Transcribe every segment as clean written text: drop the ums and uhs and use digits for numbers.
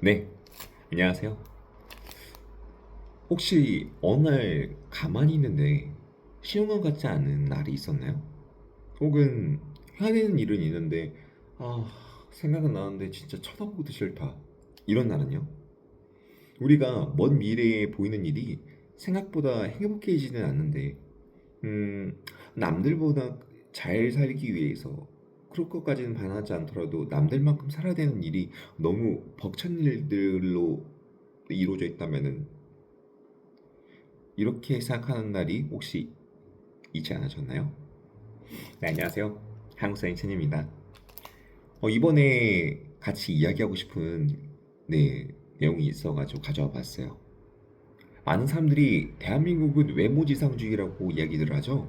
네, 안녕하세요. 혹시 어느 날 가만히 있는데 시험관 같지 않은 날이 있었나요? 혹은 해야 되는 일은 있는데 아, 생각은 나는데 진짜 쳐다보기도 싫다. 이런 날은요? 우리가 먼 미래에 보이는 일이 생각보다 행복해지는 않는데 음, 남들보다 잘 살기 위해서 그럴 것까지는 반하지 않더라도 남들만큼 살아야 되는 일이 너무 벅찬 일들로 이루어져 있다면은 이렇게 생각하는 날이 혹시 있지 않으셨나요? 네, 안녕하세요. 한국사인 첸입니다. 이번에 같이 이야기하고 싶은 내용이 있어가지고 가져와 봤어요. 많은 사람들이 대한민국은 외모지상주의라고 이야기들 하죠.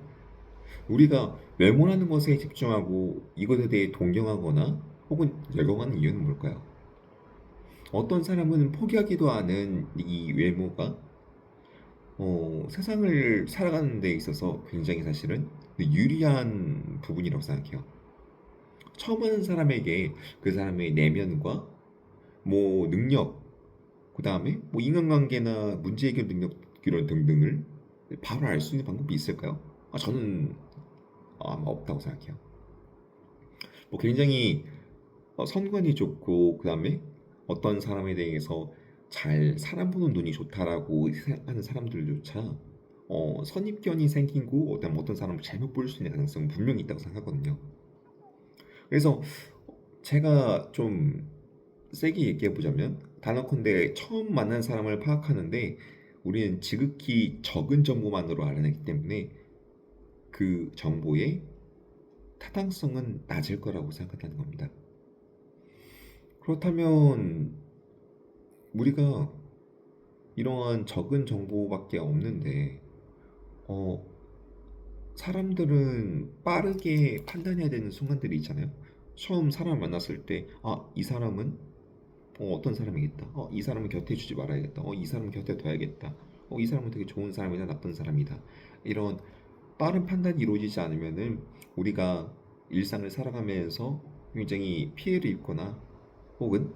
우리가 외모라는 것에 집중하고 이것에 대해 동경하거나 혹은 열광하는 이유는 뭘까요? 어떤 사람은 포기하기도 하는 이 외모가 세상을 살아가는 데 있어서 굉장히 사실은 유리한 부분이라고 생각해요. 처음 하는 사람에게 그 사람의 내면과 뭐 능력, 그 다음에 뭐 인간관계나 문제 해결 능력 이런 등등을 바로 알 수 있는 방법이 있을까요? 저는 아마 없다고 생각해요. 뭐 굉장히 선관위 좋고 그 다음에 어떤 사람에 대해서 잘 사람 보는 눈이 좋다라고 생각하는 사람들조차 선입견이 생기고 어떤 사람을 잘못 볼 수 있는 가능성은 분명히 있다고 생각하거든요. 그래서 제가 좀 세게 얘기해 보자면 단언컨대 처음 만난 사람을 파악하는데 우리는 지극히 적은 정보만으로 알아내기 때문에 그 정보의 타당성은 낮을 거라고 생각한다는 겁니다. 그렇다면 우리가 이러한 적은 정보밖에 없는데 어, 사람들은 빠르게 판단해야 되는 순간들이 있잖아요. 처음 사람 만났을 때, 이 사람은 떤 사람이겠다. 이 사람은 곁에 주지 말아야겠다. 이 사람은 곁에 둬야겠다. 이 사람은 되게 좋은 사람이다, 나쁜 사람이다. 이런 빠른 판단이 이루어지지 않으면은 우리가 일상을 살아가면서 굉장히 피해를 입거나 혹은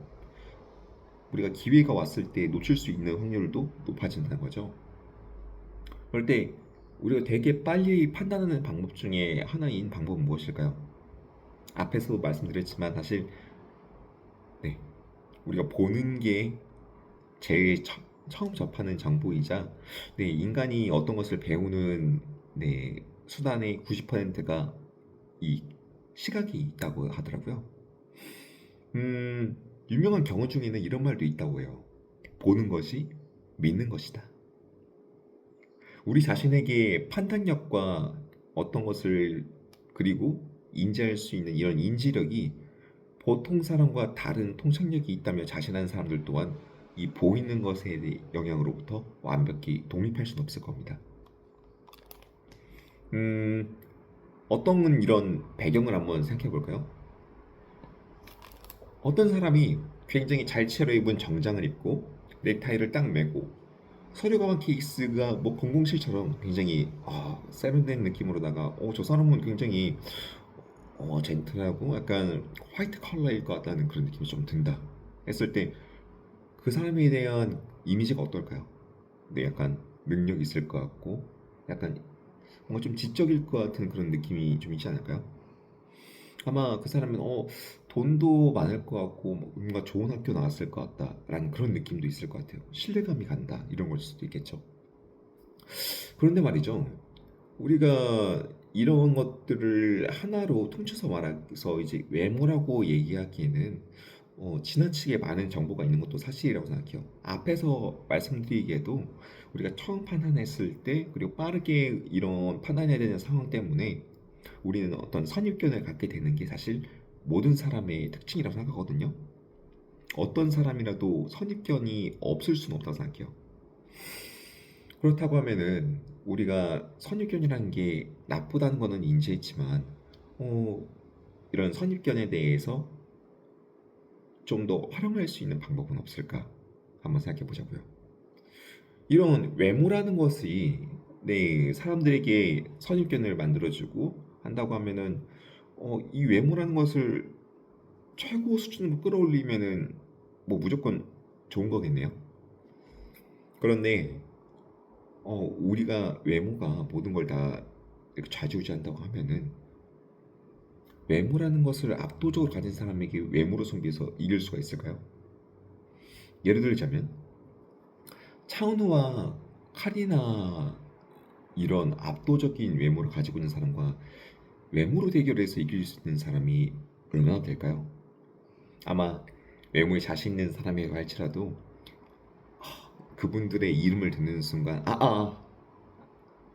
우리가 기회가 왔을 때 놓칠 수 있는 확률도 높아진다는 거죠. 그럴 때 우리가 되게 빨리 판단하는 방법 중에 하나인 방법은 무엇일까요? 앞에서도 말씀드렸지만 사실 네, 우리가 보는 게 제일 처음 접하는 정보이자 인간이 어떤 것을 배우는 수단의 90%가 이 시각이 있다고 하더라고요. 음, 유명한 경우 중에는 이런 말도 있다고 해요. 보는 것이 믿는 것이다. 우리 자신에게 판단력과 어떤 것을 그리고 인지할 수 있는 이런 인지력이 보통 사람과 다른 통찰력이 있다며 자신하는 사람들 또한 이 보이는 것에 대한 영향으로부터 완벽히 독립할 수는 없을 겁니다. 음, 어떤 이런 배경을 한번 생각해 볼까요? 어떤 사람이 굉장히 잘 차려입은 정장을 입고 넥타이를 딱 매고 서류 가방 케이스가 뭐 007처럼 굉장히 세련된 느낌으로다가 저 사람은 굉장히 젠틀하고 약간 화이트 컬러일 것 같다는 그런 느낌이 좀 든다 했을 때 그 사람에 대한 이미지가 어떨까요? 네, 약간 능력 있을 것 같고 약간 뭔가 좀 지적일 것 같은 그런 느낌이 좀 있지 않을까요? 아마 그 사람은 돈도 많을 것 같고 뭔가 좋은 학교 나왔을 것 같다라는 그런 느낌도 있을 것 같아요. 신뢰감이 간다 이런 걸 수도 있겠죠. 그런데 말이죠. 우리가 이런 것들을 하나로 퉁쳐서 말해서 이제 외모라고 얘기하기에는 지나치게 많은 정보가 있는 것도 사실이라고 생각해요. 앞에서 말씀드리기에도 우리가 처음 판단했을 때 그리고 빠르게 이런 판단해야 되는 상황 때문에 우리는 어떤 선입견을 갖게 되는 게 사실 모든 사람의 특징이라고 생각하거든요. 어떤 사람이라도 선입견이 없을 수는 없다고 생각해요. 그렇다고 하면은 우리가 선입견이라는 게 나쁘다는 거는 인지했지만 어, 이런 선입견에 대해서 좀 더 활용할 수 있는 방법은 없을까? 한번 생각해 보자고요. 이런 외모라는 것이 사람들에게 선입견을 만들어주고 한다고 하면은 이 외모라는 것을 최고 수준으로 끌어올리면은 뭐 무조건 좋은 거겠네요. 그런데 우리가 외모가 모든 걸 다 좌지우지한다고 하면은 외모라는 것을 압도적으로 가진 사람에게 외모로 승비해서 이길 수가 있을까요? 예를 들자면 차은우와 카리나 이런 압도적인 외모를 가지고 있는 사람과 외모로 대결해서 이길 수 있는 사람이 얼마나 될까요? 아마 외모에 자신 있는 사람이라고 할지라도 그분들의 이름을 듣는 순간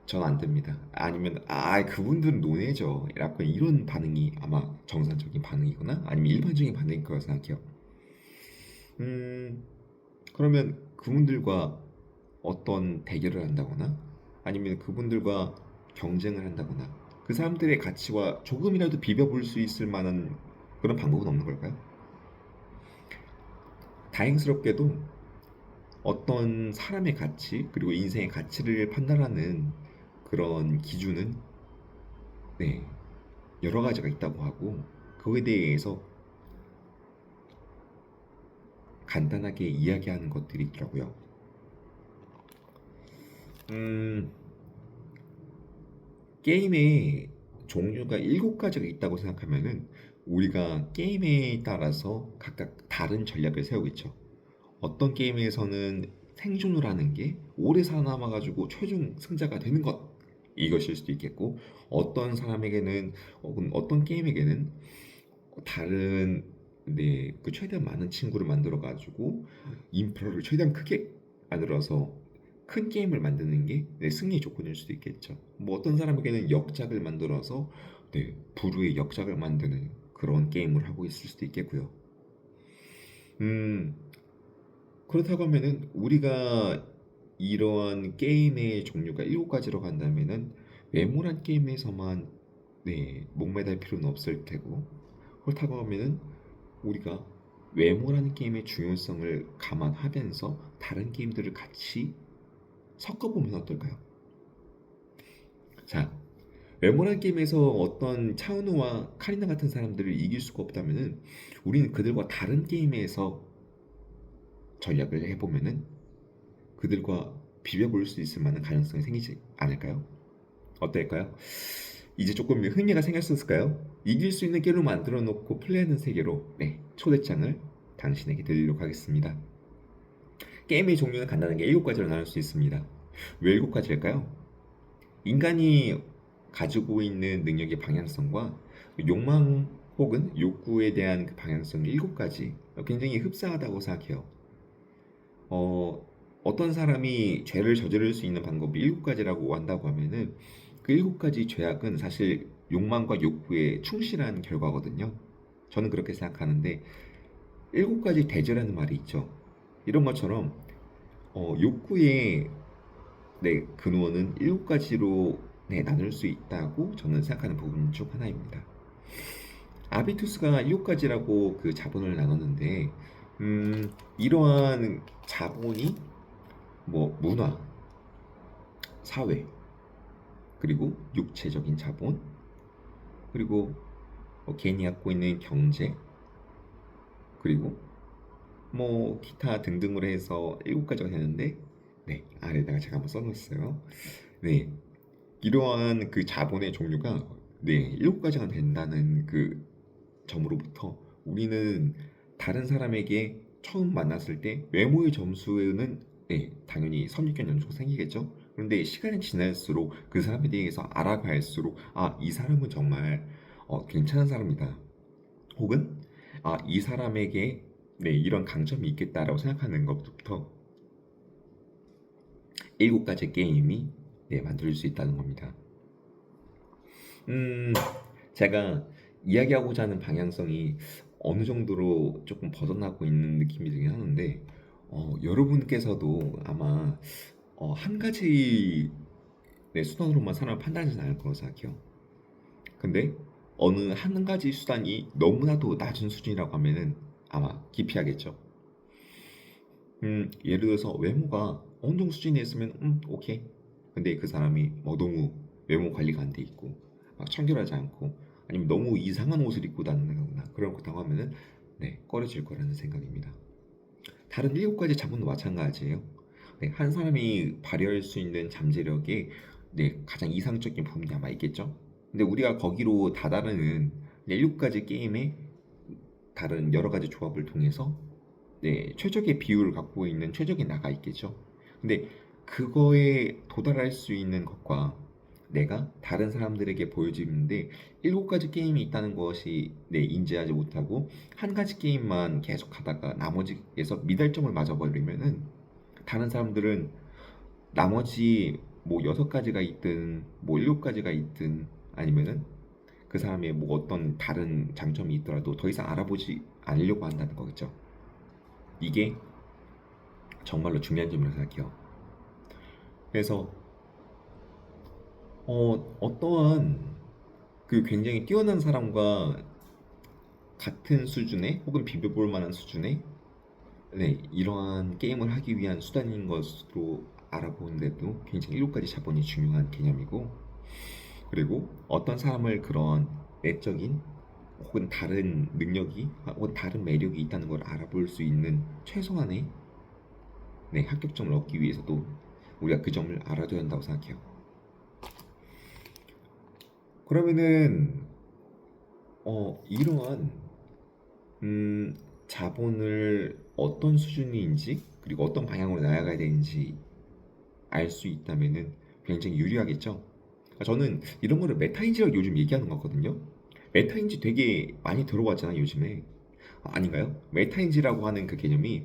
전 안 됩니다. 아니면 그분들은 논외죠. 약간 이런 반응이 아마 정상적인 반응이거나 아니면 일반적인 반응일 거라 생각해요. 음, 그러면 그분들과 어떤 대결을 한다거나 아니면 그분들과 경쟁을 한다거나 그 사람들의 가치와 조금이라도 비벼볼 수 있을 만한 그런 방법은 없는 걸까요? 다행스럽게도 어떤 사람의 가치 그리고 인생의 가치를 판단하는 그런 기준은 네, 여러 가지가 있다고 하고 그거에 대해서 간단하게 이야기하는 것들이 있더라고요. 음, 게임의 종류가 7가지가 있다고 생각하면은 우리가 게임에 따라서 각각 다른 전략을 세우겠죠. 어떤 게임에서는 생존을 하는 게 오래 살아남아가지고 최종 승자가 되는 것 이것일 수도 있겠고 어떤 사람에게는 혹은 어떤 게임에게는 다른 그 최대한 많은 친구를 만들어 가지고 인프라를 최대한 크게 만들어서 큰 게임을 만드는 게 승리 조건일 수도 있겠죠. 뭐 어떤 사람에게는 역작을 만들어서 부류의 역작을 만드는 그런 게임을 하고 있을 수도 있겠고요. 음, 그렇다고 하면은 우리가 이러한 게임의 종류가 7가지로 간다면은 메모란 게임에서만 목매달 필요는 없을 테고 그렇다고 하면은 우리가 외모라는 게임의 중요성을 감안하면서 다른 게임들을 같이 섞어보면 어떨까요? 자, 외모라는 게임에서 어떤 차은우와 카리나 같은 사람들을 이길 수가 없다면은 우리는 그들과 다른 게임에서 전략을 해보면은 그들과 비벼볼 수 있을 만한 가능성이 생기지 않을까요? 어떨까요? 이제 조금 흥미가 생겼을까요? 이길 수 있는 게임을 만들어 놓고 플레이하는 세계로 초대장을 당신에게 드리도록 하겠습니다. 게임의 종류는 간단하게 7가지로 나눌 수 있습니다. 왜 7가지일까요? 인간이 가지고 있는 능력의 방향성과 욕망 혹은 욕구에 대한 그 방향성이 7가지 굉장히 흡사하다고 생각해요. 어떤 사람이 죄를 저지를 수 있는 방법이 7가지라고 한다고 하면은 그 7가지 죄악은 사실 욕망과 욕구에 충실한 결과거든요. 저는 그렇게 생각하는데 7가지 대죄라는 말이 있죠. 이런 것처럼 욕구의 근원은 7가지로 나눌 수 있다고 저는 생각하는 부분 중 하나입니다. 아비투스가 7가지라고 그 자본을 나눴는데 이러한 자본이 뭐 문화, 사회, 그리고 육체적인 자본, 그리고 개인이 갖고 있는 경제, 그리고 뭐 기타 등등으로 해서 7가지가 되는데 아래다가 제가 한번 써놨어요. 네, 이러한 그 자본의 종류가 7가지가 된다는 그 점으로부터 우리는 다른 사람에게 처음 만났을 때 외모의 점수는 당연히 선입견 연수가 생기겠죠. 그런데 시간이 지날수록 그 사람에 대해서 알아갈수록 이 사람은 정말 괜찮은 사람이다. 혹은 이 사람에게 이런 강점이 있겠다라고 생각하는 것부터 7가지 게임이 만들 수 있다는 겁니다. 음, 제가 이야기하고자 하는 방향성이 어느 정도로 조금 벗어나고 있는 느낌이 들긴 하는데 여러분께서도 아마 한 가지 수단으로만 사람을 판단하지는 않을 거라고 생각해요. 근데 어느 한 가지 수단이 너무나도 낮은 수준이라고 하면은 아마 기피하겠죠. 예를 들어서 외모가 어느 정도 수준에 있으면 오케이. 근데 그 사람이 너무 외모 관리가 안 돼 있고 막 청결하지 않고 아니면 너무 이상한 옷을 입고 다닌다거나 그런 거다고 하면은 꺼려질 거라는 생각입니다. 다른 일곱 가지 자본도 마찬가지예요. 네, 한 사람이 발휘할 수 있는 잠재력의 네, 가장 이상적인 부분이 아마 있겠죠. 근데 우리가 거기로 다다르는 일곱 가지 게임의 다른 여러 가지 조합을 통해서 네, 최적의 비율을 갖고 있는 최적의 나가 있겠죠. 근데 그거에 도달할 수 있는 것과 내가 다른 사람들에게 보여주는데 일곱 가지 게임이 있다는 것이 네, 인지하지 못하고 한 가지 게임만 계속 하다가 나머지에서 미달점을 맞아버리면은 다른 사람들은 나머지 뭐 여섯 가지가 있든 뭐 일곱 가지가 있든 아니면은 그 사람의 뭐 어떤 다른 장점이 있더라도 더 이상 알아보지 않으려고 한다는 거겠죠. 이게 정말로 중요한 점이라고 생각해요. 그래서 어떠한 그 굉장히 뛰어난 사람과 같은 수준의 혹은 비벼볼 만한 수준의 네, 이러한 게임을 하기 위한 수단인 것으로 알아보는데도 굉장히 일곱 가지 자본이 중요한 개념이고 그리고 어떤 사람을 그런 내적인 혹은 다른 능력이 혹은 다른 매력이 있다는 걸 알아볼 수 있는 최소한의 네, 합격점을 얻기 위해서도 우리가 그 점을 알아둬야 한다고 생각해요. 그러면은 이러한 음, 자본을 어떤 수준인지 그리고 어떤 방향으로 나아가야 되는지 알 수 있다면은 굉장히 유리하겠죠. 저는 이런 거를 메타인지라고 요즘 얘기하는 거거든요. 메타인지 되게 많이 들어봤잖아요, 요즘에. 아닌가요? 메타인지라고 하는 그 개념이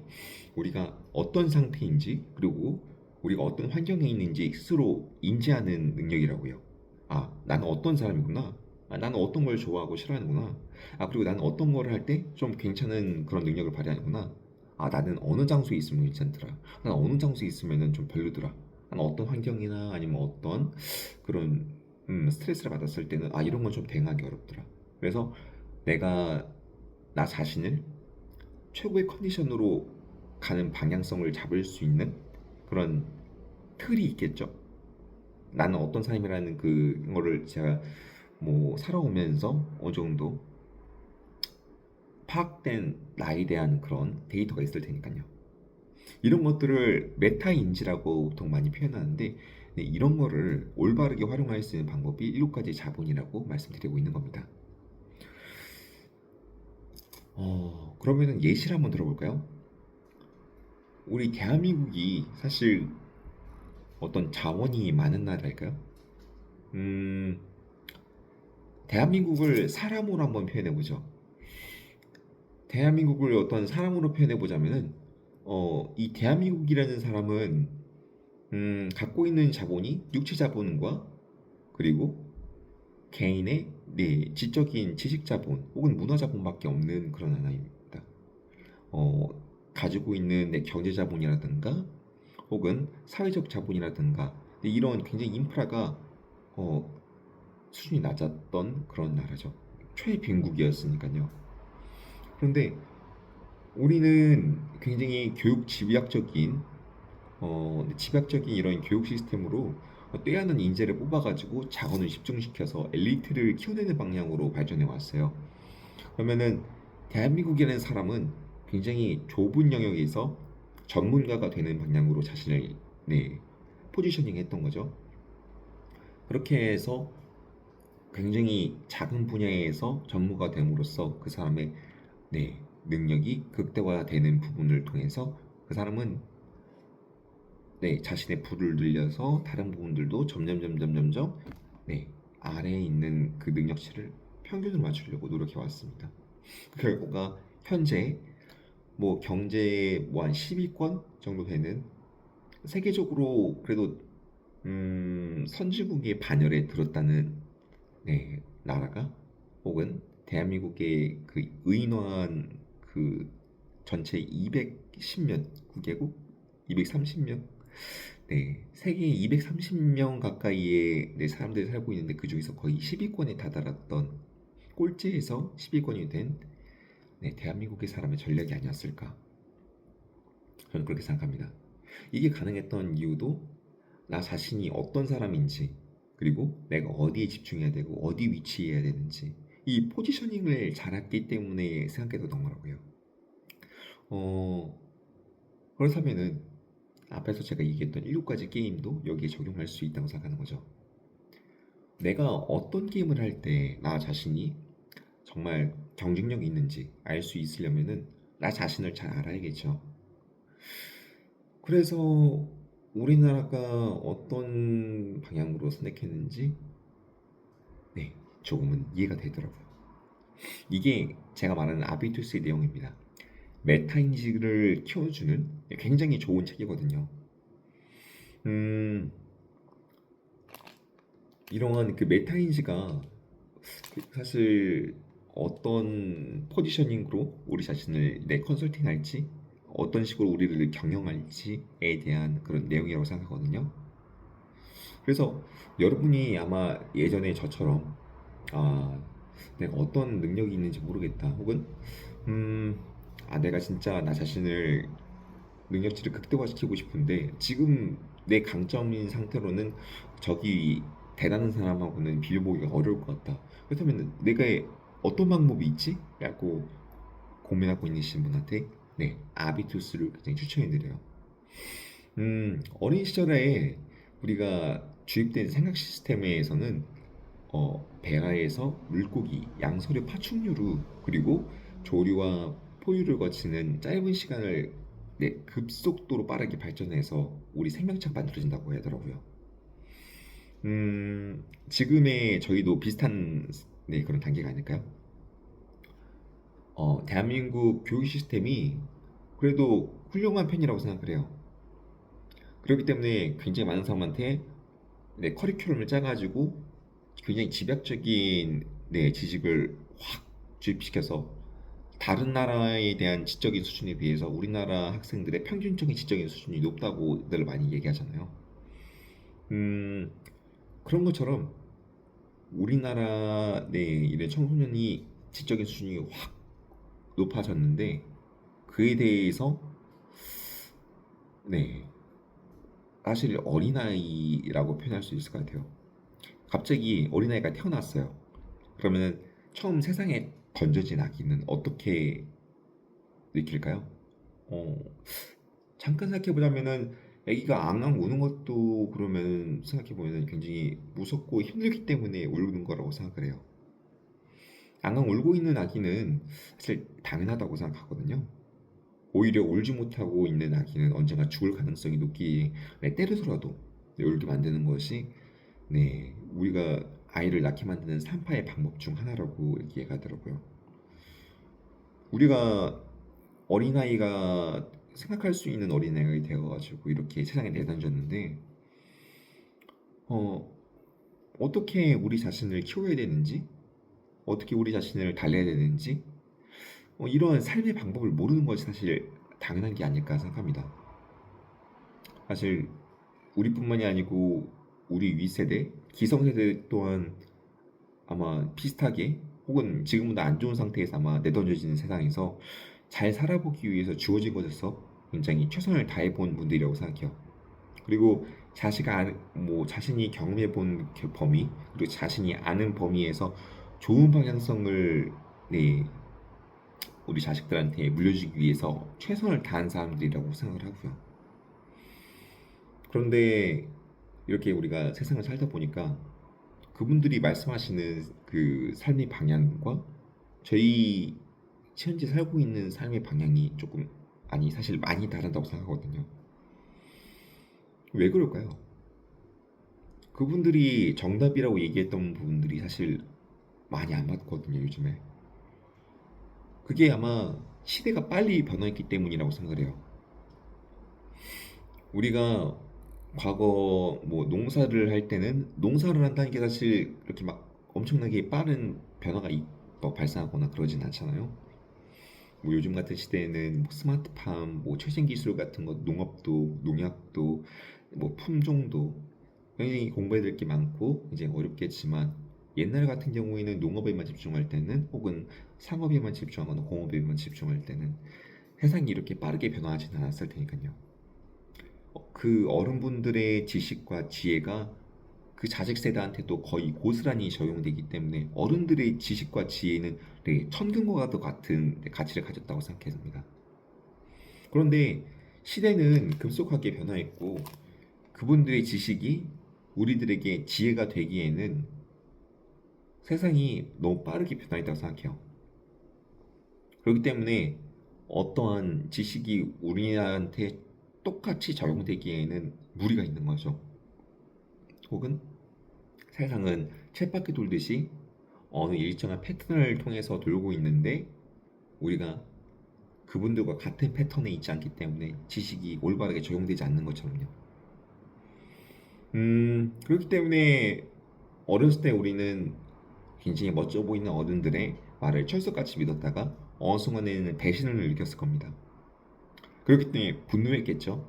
우리가 어떤 상태인지 그리고 우리가 어떤 환경에 있는지 스스로 인지하는 능력이라고요. 아, 나는 어떤 사람이구나. 아, 나는 어떤 걸 좋아하고 싫어하는구나. 아, 그리고 나는 어떤 거를 할 때 좀 괜찮은 그런 능력을 발휘하는구나. 아, 나는 어느 장소에 있으면 괜찮더라. 나는 어느 장소에 있으면은 좀 별로더라. 나는 어떤 환경이나 아니면 어떤 그런 스트레스를 받았을 때는 아, 이런 건 좀 대응하기 어렵더라. 그래서 내가 나 자신을 최고의 컨디션으로 가는 방향성을 잡을 수 있는 그런 틀이 있겠죠. 나는 어떤 사람이라는 그거를 제가 뭐 살아오면서 어느 정도 파악된 나에 대한 그런 데이터가 있을 테니까요. 이런 것들을 메타인지라고 보통 많이 표현하는데 네, 이런 거를 올바르게 활용할 수 있는 방법이 일곱 가지 자본이라고 말씀드리고 있는 겁니다. 그러면은 예시를 한번 들어볼까요? 우리 대한민국이 사실 어떤 자원이 많은 나라일까요? 음, 대한민국을 사람으로 한번 표현해보죠. 대한민국을 어떤 사람으로 표현해보자면은, 이 대한민국이라는 사람은, 갖고 있는 자본이 육체 자본과 그리고 개인의 네, 지적인 지식 자본 혹은 문화 자본밖에 없는 그런 하나입니다. 어, 가지고 있는 내 경제 자본이라든가 혹은 사회적 자본이라든가 네, 이런 굉장히 인프라가 어, 수준이 낮았던 그런 나라죠. 최빈국이었으니까요. 그런데 우리는 굉장히 교육 집약적인 이런 교육 시스템으로 떼어난 인재를 뽑아가지고 자원을 집중시켜서 엘리트를 키워내는 방향으로 발전해 왔어요. 그러면은 대한민국이라는 사람은 굉장히 좁은 영역에서 전문가가 되는 방향으로 자신을 네, 포지셔닝 했던 거죠. 그렇게 해서 굉장히 작은 분야에서 전무가 됨으로써 그 사람의 네, 능력이 극대화되는 부분을 통해서 그 사람은 네, 자신의 부를 늘려서 다른 부분들도 점점 네, 아래에 있는 그 능력치를 평균을 맞추려고 노력해 왔습니다. 그 결과가 현재 뭐 경제 뭐 한 10위권 정도 되는 세계적으로 그래도 선진국의 반열에 들었다는 네, 나라가 혹은 대한민국의 그 의인화한 그 전체 210몇 국개국 230명 네, 세계 230명 가까이의 네, 사람들이 살고 있는데 그 중에서 거의 10위권에 다다랐던 꼴찌에서 10위권이 된 네, 대한민국의 사람의 전략이 아니었을까 저는 그렇게 생각합니다. 이게 가능했던 이유도 나 자신이 어떤 사람인지 그리고 내가 어디에 집중해야 되고 어디 위치해야 되는지 이 포지셔닝을 잘했기 때문에 생각해도 너무하고요. 어, 그렇다면은 앞에서 제가 얘기했던 7가지 게임도 여기에 적용할 수 있다고 생각하는 거죠. 내가 어떤 게임을 할 때 나 자신이 정말 경쟁력이 있는지 알 수 있으려면은 나 자신을 잘 알아야겠죠. 그래서 우리나라가 어떤 방향으로 선택했는지 네, 조금은 이해가 되더라고요. 이게 제가 말하는 아비투스의 내용입니다. 메타 인식을 키워주는 굉장히 좋은 책이거든요. 음, 이러한 그 메타 인지가 사실 어떤 포지셔닝으로 우리 자신을 내 컨설팅 할지 어떤 식으로 우리를 경영할지에 대한 그런 내용이라고 생각하거든요. 그래서 여러분이 아마 예전에 저처럼 아 내가 어떤 능력이 있는지 모르겠다 혹은 음, 내가 진짜 나 자신을 능력치를 극대화시키고 싶은데 지금 내 강점인 상태로는 저기 대단한 사람하고는 비교보기가 어려울 것 같다. 그렇다면 내가 어떤 방법이 있지? 라고 고민하고 있으신 분한테 네, 아비투스를 굉장히 추천해드려요. 어린 시절에 우리가 주입된 생각 시스템에서는 배아에서 물고기, 양서류 파충류로 그리고 조류와 포유를 거치는 짧은 시간을 네, 급속도로 빠르게 발전해서 우리 생명체가 만들어진다고 하더라고요. 지금의 저희도 비슷한 네, 그런 단계가 아닐까요? 대한민국 교육 시스템이 그래도 훌륭한 편이라고 생각을 해요. 그렇기 때문에 굉장히 많은 사람한테 네, 커리큘럼을 짜가지고 굉장히 집약적인 네, 지식을 확 주입시켜서 다른 나라에 대한 지적인 수준에 비해서 우리나라 학생들의 평균적인 지적인 수준이 높다고들 많이 얘기하잖아요. 음, 그런 것처럼 우리나라 내 이런 청소년이 지적인 수준이 확 높아졌는데 그에 대해서 네, 사실 어린아이라고 표현할 수 있을 것 같아요. 갑자기 어린아이가 태어났어요. 그러면은 처음 세상에 던져진 아기는 어떻게 느낄까요? 어, 잠깐 생각해보자면은 아기가 앙앙 우는 것도 그러면 생각해보면 굉장히 무섭고 힘들기 때문에 울는 거라고 생각을 해요. 앙앙 울고 있는 아기는 사실 당연하다고 생각하거든요. 오히려 울지 못하고 있는 아기는 언젠가 죽을 가능성이 높기에 네, 때려서라도 네, 울게 만드는 것이 네, 우리가 아이를 낳게 만드는 산파의 방법 중 하나라고 얘기하더라고요. 우리가 어린아이가 생각할 수 있는 어린아이가 되어가지고 이렇게 세상에 내던졌는데 어, 어떻게 우리 자신을 키워야 되는지 어떻게 우리 자신을 달래야 되는지 이런 삶의 방법을 모르는 것이 사실 당연한 게 아닐까 생각합니다. 사실 우리뿐만이 아니고 우리 윗세대, 기성세대 또한 아마 비슷하게 혹은 지금보다 안 좋은 상태에서 아마 내던져지는 세상에서 잘 살아보기 위해서 주어진 것에서 굉장히 최선을 다해 본 분들이라고 생각해요. 그리고 뭐 자신이 경험해 본 범위 그리고 자신이 아는 범위에서 좋은 방향성을 네, 우리 자식들한테 물려주기 위해서 최선을 다한 사람들이라고 생각을 하고요. 그런데 이렇게 우리가 세상을 살다 보니까 그분들이 말씀하시는 그 삶의 방향과 저희 현재 살고 있는 삶의 방향이 조금 아니 사실 많이 다르다고 생각하거든요. 왜 그럴까요? 그분들이 정답이라고 얘기했던 부분들이 사실 많이 안 맞거든요, 요즘에. 그게 아마 시대가 빨리 변화했기 때문이라고 생각을 해요. 우리가 과거 뭐 농사를 할 때는 농사를 한다는 게 사실 그렇게 막 엄청나게 빠른 변화가 뭐 발생하거나 그러진 않잖아요. 뭐 요즘 같은 시대에는 뭐 스마트팜, 뭐 최신 기술 같은 것, 농업도, 농약도, 뭐 품종도 굉장히 공부해야 될 게 많고 이제 어렵겠지만 옛날 같은 경우에는 농업에만 집중할 때는 혹은 상업에만 집중하거나 공업에만 집중할 때는 세상이 이렇게 빠르게 변화하진 않았을 테니까요. 그 어른분들의 지식과 지혜가 그 자식 세대한테도 거의 고스란히 적용되기 때문에 어른들의 지식과 지혜는 네, 천금과 같은 가치를 가졌다고 생각합니다. 그런데 시대는 급속하게 변화했고 그분들의 지식이 우리들에게 지혜가 되기에는 세상이 너무 빠르게 변화했다고 생각해요. 그렇기 때문에 어떠한 지식이 우리한테 똑같이 적용되기에는 무리가 있는 거죠. 혹은 세상은 쳇바퀴 돌듯이 어느 일정한 패턴을 통해서 돌고 있는데 우리가 그분들과 같은 패턴에 있지 않기 때문에 지식이 올바르게 적용되지 않는 것처럼요. 그렇기 때문에 어렸을 때 우리는 굉장히 멋져 보이는 어른들의 말을 철석같이 믿었다가 어느 순간에는 배신을 느꼈을 겁니다. 그렇기 때문에 분노했겠죠.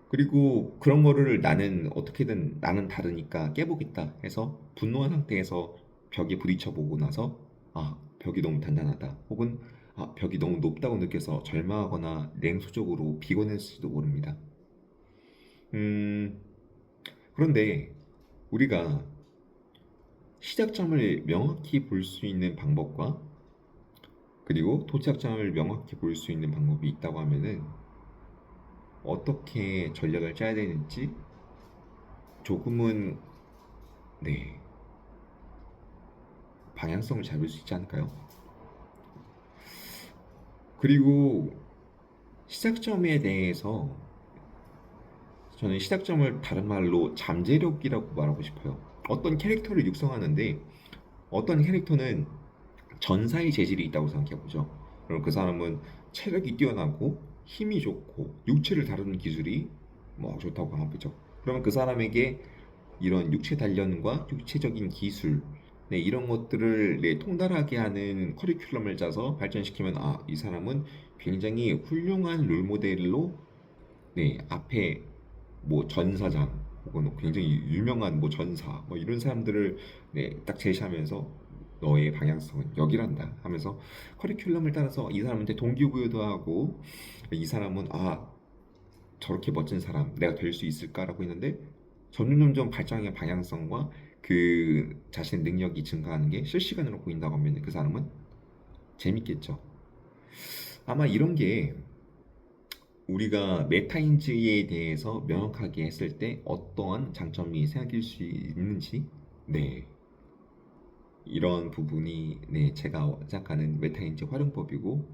그리고 그런 거를 나는 어떻게든 나는 다르니까 깨보겠다 해서 분노한 상태에서 벽에 부딪혀 보고 나서 벽이 너무 단단하다 혹은 벽이 너무 높다고 느껴서 절망하거나 냉소적으로 비관했을지도 모릅니다. 음, 그런데 우리가 시작점을 명확히 볼 수 있는 방법과 그리고 도착점을 명확히 볼 수 있는 방법이 있다고 하면은 어떻게 전략을 짜야 되는지 조금은 네, 방향성을 잡을 수 있지 않을까요? 그리고 시작점에 대해서 저는 시작점을 다른 말로 잠재력이라고 말하고 싶어요. 어떤 캐릭터를 육성하는데 어떤 캐릭터는 전사의 재질이 있다고 생각해보죠. 그럼 그 사람은 체력이 뛰어나고 힘이 좋고 육체를 다루는 기술이 뭐 좋다고 하죠. 그러면 그 사람에게 이런 육체 단련과 육체적인 기술 이런 것들을 통달하게 하는 커리큘럼을 짜서 발전시키면 이 사람은 굉장히 훌륭한 롤모델로 앞에 뭐 전사장 혹은 굉장히 유명한 뭐 전사 뭐 이런 사람들을 딱 제시하면서 너의 방향성은 여기란다 하면서 커리큘럼을 따라서 이 사람한테 동기부여도 하고 이 사람은 저렇게 멋진 사람 내가 될 수 있을까라고 했는데 점점점 발전의 방향성과 그 자신의 능력이 증가하는 게 실시간으로 보인다고 하면 그 사람은 재밌겠죠. 아마 이런 게 우리가 메타인지에 대해서 명확하게 했을 때 어떠한 장점이 생길 수 있는지 네 이런 부분이 제가 생각하는 메타인지 활용법이고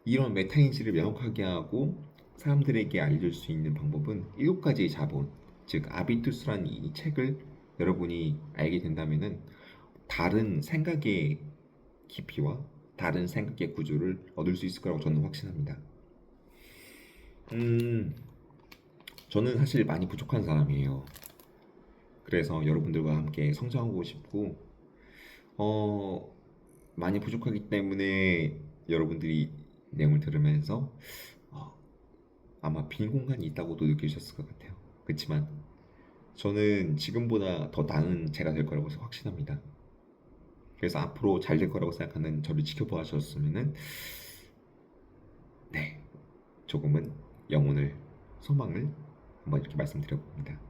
이런 메타인지를 명확하게 하고 사람들에게 알릴 수 있는 방법은 7가지의 자본 즉 아비투스라는 이 책을 여러분이 알게 된다면은 다른 생각의 깊이와 다른 생각의 구조를 얻을 수 있을 거라고 저는 확신합니다. 음, 저는 사실 많이 부족한 사람이에요. 그래서 여러분들과 함께 성장하고 싶고, 어, 많이 부족하기 때문에 여러분들이 내용을 들으면서 어, 아마 빈 공간이 있다고도 느끼셨을 것 같아요. 그렇지만 저는 지금보다 더 나은 제가 될 거라고 확신합니다. 그래서 앞으로 잘 될 거라고 생각하는 저를 지켜봐 주셨으면은 네, 조금은 영혼을 소망을 한번 이렇게 말씀드려봅니다.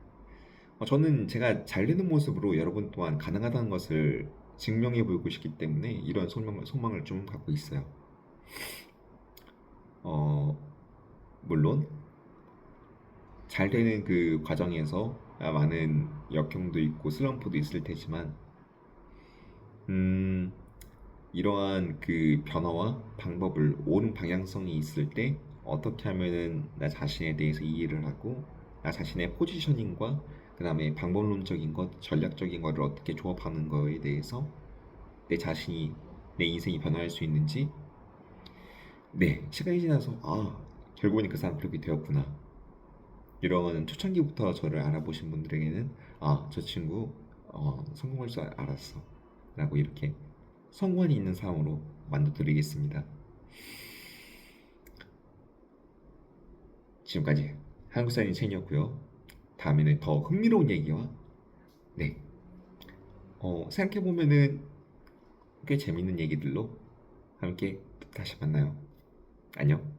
저는 제가 잘 되는 모습으로 여러분 또한 가능하다는 것을 증명해 보이고 싶기 때문에 이런 소망을 좀 갖고 있어요. 어, 물론 잘 되는 그 과정에서 많은 역경도 있고 슬럼프도 있을 테지만 음, 이러한 그 변화와 방법을 옳은 방향성이 있을 때 어떻게 하면은 나 자신에 대해서 이해를 하고 나 자신의 포지셔닝과 그 다음에 방법론적인 것, 전략적인 것을 어떻게 조합하는 거에 대해서 내 자신이 내 인생이 변화할 수 있는지 시간이 지나서 결국엔 그 사람 그렇게 되었구나 이런 초창기부터 저를 알아보신 분들에게는 저 친구 성공할 줄 알았어 라고 이렇게 성관이 있는 사람으로 만들어드리겠습니다. 지금까지 한국사인 첸이었고요. 다음에는 더 흥미로운 얘기와 네 생각해보면은 꽤 재밌는 얘기들로 함께 다시 만나요. 안녕.